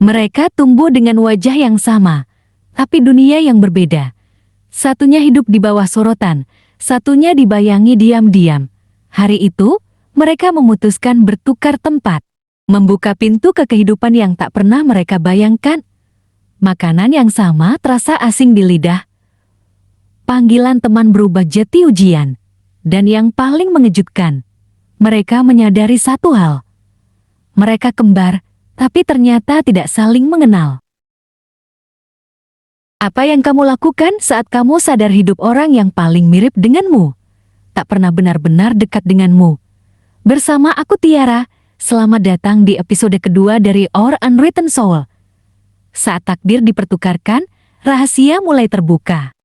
Mereka tumbuh dengan wajah yang sama, tapi dunia yang berbeda. Satunya hidup di bawah sorotan, satunya dibayangi diam-diam. Hari itu, mereka memutuskan bertukar tempat, membuka pintu ke kehidupan yang tak pernah mereka bayangkan. Makanan yang sama terasa asing di lidah. Panggilan teman berubah jadi ujian. Dan yang paling mengejutkan, mereka menyadari satu hal. Mereka kembar, tapi ternyata tidak saling mengenal. Apa yang kamu lakukan saat kamu sadar hidup orang yang paling mirip denganmu? Tak pernah benar-benar dekat denganmu. Bersama aku Tiara, selamat datang di episode kedua dari Our Unwritten Soul. Saat takdir dipertukarkan, rahasia mulai terbuka.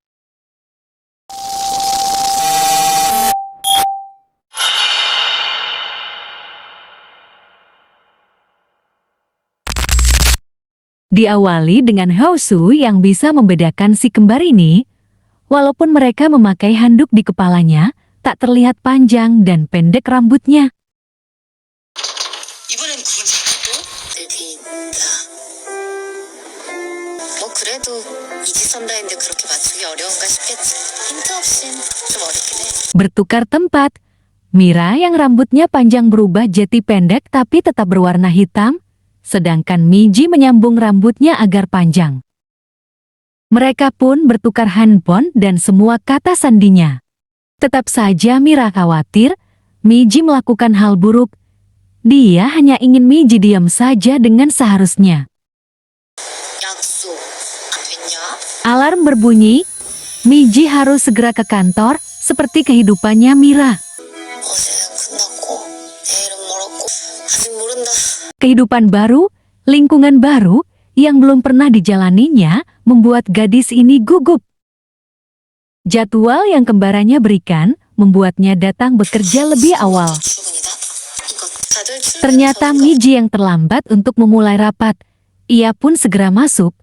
Diawali dengan Hosu yang bisa membedakan si kembar ini, walaupun mereka memakai handuk di kepalanya, tak terlihat panjang dan pendek rambutnya. 이번엔 구분 잘했고 들킨다. 그래도 이지선다인데 그렇게 맞추기 어려운가 싶겠지. 힌트 없인 좀 어렵긴 해. Bertukar tempat, Mira yang rambutnya panjang berubah jadi pendek tapi tetap berwarna hitam, sedangkan Miji menyambung rambutnya agar panjang. Mereka pun bertukar handphone dan semua kata sandinya. Tetap saja Mira khawatir, Miji melakukan hal buruk. Dia hanya ingin Miji diam saja dengan seharusnya. 약속 안 됐냐? Alarm berbunyi, Miji harus segera ke kantor, seperti kehidupannya Mira. 어제 끝났고 내일은 멀었고 아직 모른다. Kehidupan baru, lingkungan baru, yang belum pernah dijalaninya, membuat gadis ini gugup. Jadwal yang kembarannya berikan, membuatnya datang bekerja lebih awal. 출근이다. 이거 다들 출근. Ternyata Miji yang terlambat untuk memulai rapat. Ia pun segera masuk.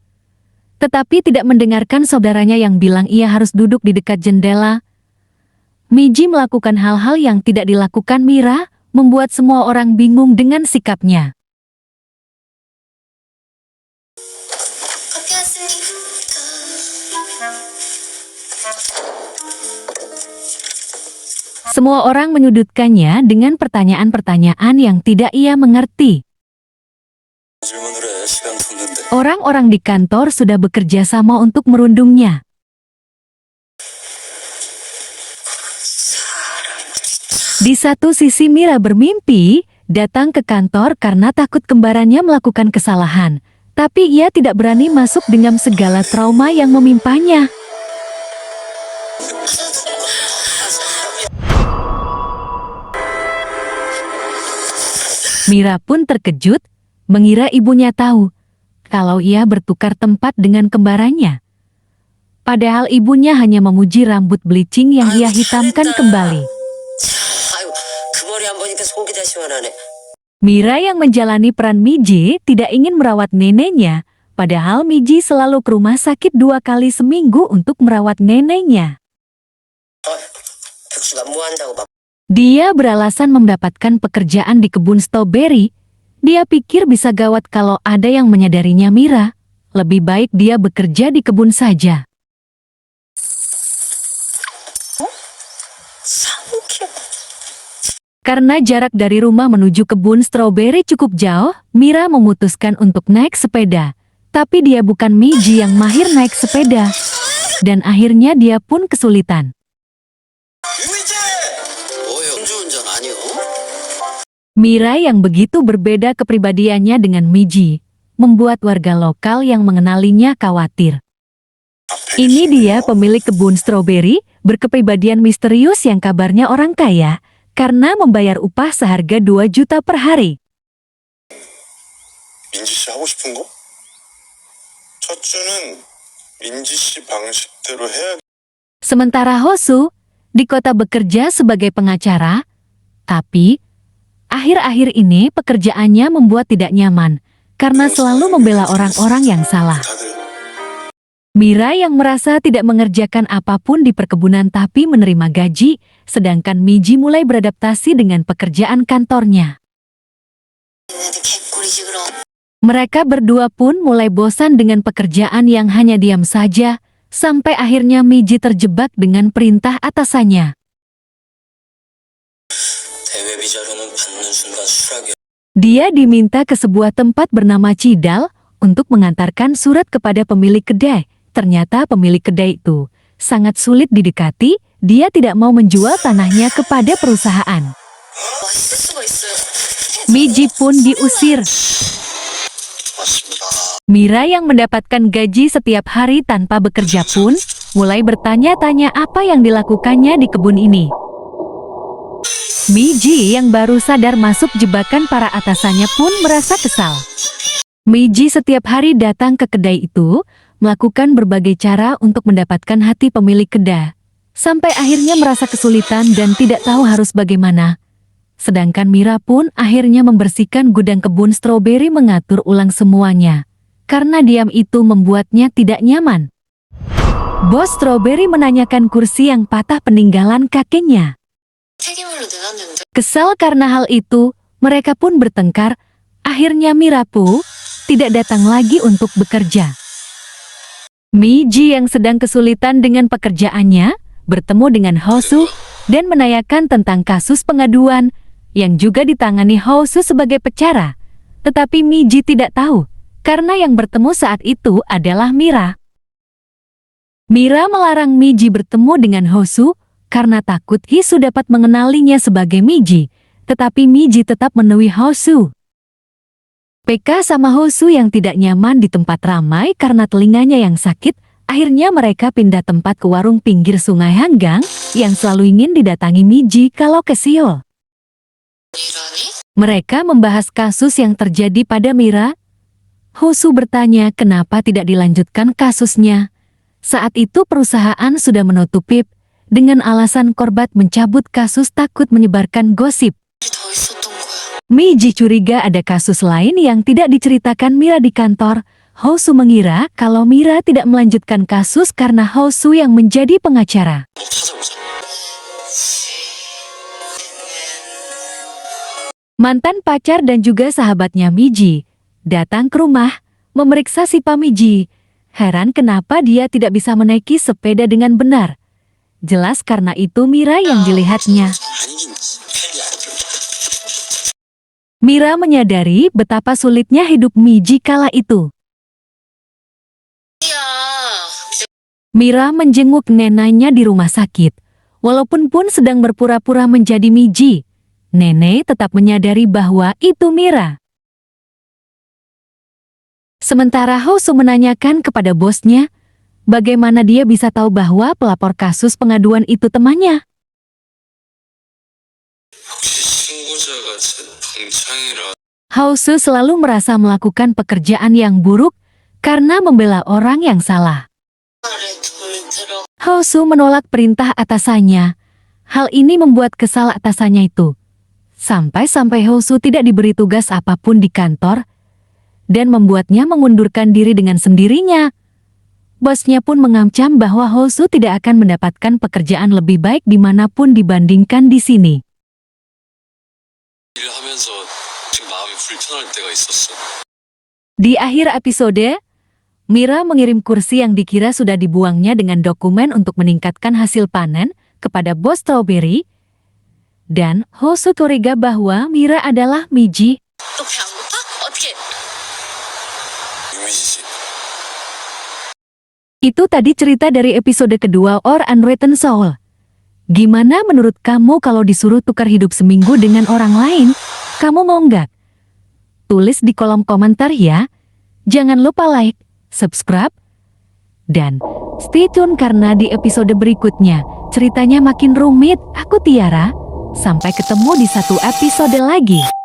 Tetapi tidak mendengarkan saudaranya yang bilang ia harus duduk di dekat jendela. Miji melakukan hal-hal yang tidak dilakukan Mira, membuat semua orang bingung dengan sikapnya. 커피 왔습니다. Semua orang menyudutkannya dengan pertanyaan-pertanyaan yang tidak ia mengerti. 질문을 해 시간 뒀는데. Orang-orang di kantor sudah bekerja sama untuk merundungnya. Di satu sisi Mira bermimpi, datang ke kantor karena takut kembarannya melakukan kesalahan. Tapi ia tidak berani masuk dengan segala trauma yang memimpanya. Mira pun terkejut, mengira ibunya tahu kalau ia bertukar tempat dengan kembarannya. Padahal ibunya hanya memuji rambut bleaching yang ia hitamkan kembali. 아유 그 머리 한 보니까 속이 다 시원하네. Mira yang menjalani peran Miji tidak ingin merawat neneknya, padahal Miji selalu ke rumah sakit 2 kali seminggu untuk merawat neneknya. 백수가 뭐 한다고 막. Dia beralasan mendapatkan pekerjaan di kebun stroberi. Dia pikir bisa gawat kalau ada yang menyadarinya Mira. Lebih baik dia bekerja di kebun saja. 상쾌. Karena jarak dari rumah menuju kebun stroberi cukup jauh, Mira memutuskan untuk naik sepeda. Tapi dia bukan Miji yang mahir naik sepeda. Dan akhirnya dia pun kesulitan. 유이제! 뭐요? 음주운전 아니요? Mira yang begitu berbeda kepribadiannya dengan Miji, membuat warga lokal yang mengenalinya khawatir. Ini dia pemilik kebun stroberi, berkepribadian misterius yang kabarnya orang kaya, karena membayar upah seharga 2 juta per hari. 민지 씨 하고 싶은 거? 첫 주는 민지 씨 방식대로 해야. Sementara Hosu, di kota bekerja sebagai pengacara, tapi akhir-akhir ini pekerjaannya membuat tidak nyaman, karena selalu membela orang-orang yang salah. 다들 Mira yang merasa tidak mengerjakan apapun di perkebunan tapi menerima gaji, sedangkan Miji mulai beradaptasi dengan pekerjaan kantornya. 얘네들 개꿀이지 그럼. Mereka berdua pun mulai bosan dengan pekerjaan yang hanya diam saja, sampai akhirnya Miji terjebak dengan perintah atasannya. 대회 비자료는 받는 순간 수락이 Dia diminta ke sebuah tempat bernama Cidal untuk mengantarkan surat kepada pemilik kedai. Ternyata pemilik kedai itu sangat sulit didekati, dia tidak mau menjual tanahnya kepada perusahaan. 맛있을 수가 있어요. Miji pun diusir. 맞습니다. Mira yang mendapatkan gaji setiap hari tanpa bekerja pun mulai bertanya-tanya apa yang dilakukannya di kebun ini. Miji yang baru sadar masuk jebakan para atasannya pun merasa kesal. Miji setiap hari datang ke kedai itu, melakukan berbagai cara untuk mendapatkan hati pemilik kedai. Sampai akhirnya merasa kesulitan dan tidak tahu harus bagaimana. Sedangkan Mira pun akhirnya membersihkan gudang kebun stroberi, mengatur ulang semuanya. Karena diam itu membuatnya tidak nyaman. Bos stroberi menanyakan kursi yang patah peninggalan kakeknya. 폐기물로 내놨는데 Kesal karena hal itu, mereka pun bertengkar. Akhirnya Mira pun tidak datang lagi untuk bekerja. Miji yang sedang kesulitan dengan pekerjaannya, bertemu dengan Hosu dan menanyakan tentang kasus pengaduan yang juga ditangani Hosu sebagai pecara. Tetapi Miji tidak tahu, karena yang bertemu saat itu adalah Mira. Mira melarang Miji bertemu dengan Hosu, karena takut Hisu dapat mengenalinya sebagai Miji, tetapi Miji tetap menemui Hosu. Peka sama Hosu yang tidak nyaman di tempat ramai karena telinganya yang sakit, akhirnya mereka pindah tempat ke warung pinggir sungai Hanggang yang selalu ingin didatangi Miji kalau ke Seoul. 이러니? Mereka membahas kasus yang terjadi pada Mira. Hosu bertanya kenapa tidak dilanjutkan kasusnya. Saat itu perusahaan sudah menutup PIP, dengan alasan korban mencabut kasus takut menyebarkan gosip. 더 있었던 거야. Miji curiga ada kasus lain yang tidak diceritakan Mira di kantor. Hosu mengira kalau Mira tidak melanjutkan kasus karena Hosu yang menjadi pengacara. 꼭 찾아보자. Mantan pacar dan juga sahabatnya Miji datang ke rumah, memeriksa si Miji. Heran kenapa dia tidak bisa menaiki sepeda dengan benar. Jelas karena itu Mira yang dilihatnya. 아니긴 팬이 아니죠. Mira menyadari betapa sulitnya hidup Miji kala itu. 야, Mira menjenguk neneknya di rumah sakit. Walaupun pun sedang berpura-pura menjadi Miji, nenek tetap menyadari bahwa itu Mira. Sementara Hosu menanyakan kepada bosnya, bagaimana dia bisa tahu bahwa pelapor kasus pengaduan itu temannya. 혹시 신고자가 제 동창이라 Hosu selalu merasa melakukan pekerjaan yang buruk karena membela orang yang salah. 말에 돌 들어. Hosu menolak perintah atasannya. Hal ini membuat kesal atasannya itu. Sampai-sampai Hosu tidak diberi tugas apapun di kantor dan membuatnya mengundurkan diri dengan sendirinya. Bosnya pun mengancam bahwa Hosu tidak akan mendapatkan pekerjaan lebih baik dimanapun dibandingkan di sini. 일을 하면서 좀 마음이 불편할 때가 있었어. Di akhir episode, Mira mengirim kursi yang dikira sudah dibuangnya dengan dokumen untuk meningkatkan hasil panen kepada bos strawberry. Dan Hosu curiga bahwa Mira adalah Miji. 너 배 안 고파? 어떻게? 유미지 씨. Itu tadi cerita dari episode kedua Or Unwritten Soul. Gimana menurut kamu kalau disuruh tukar hidup seminggu dengan orang lain? Kamu mau nggak? Tulis di kolom komentar ya. Jangan lupa like, subscribe, dan stay tune karena di episode berikutnya ceritanya makin rumit. Aku Tiara. Sampai ketemu di satu episode lagi.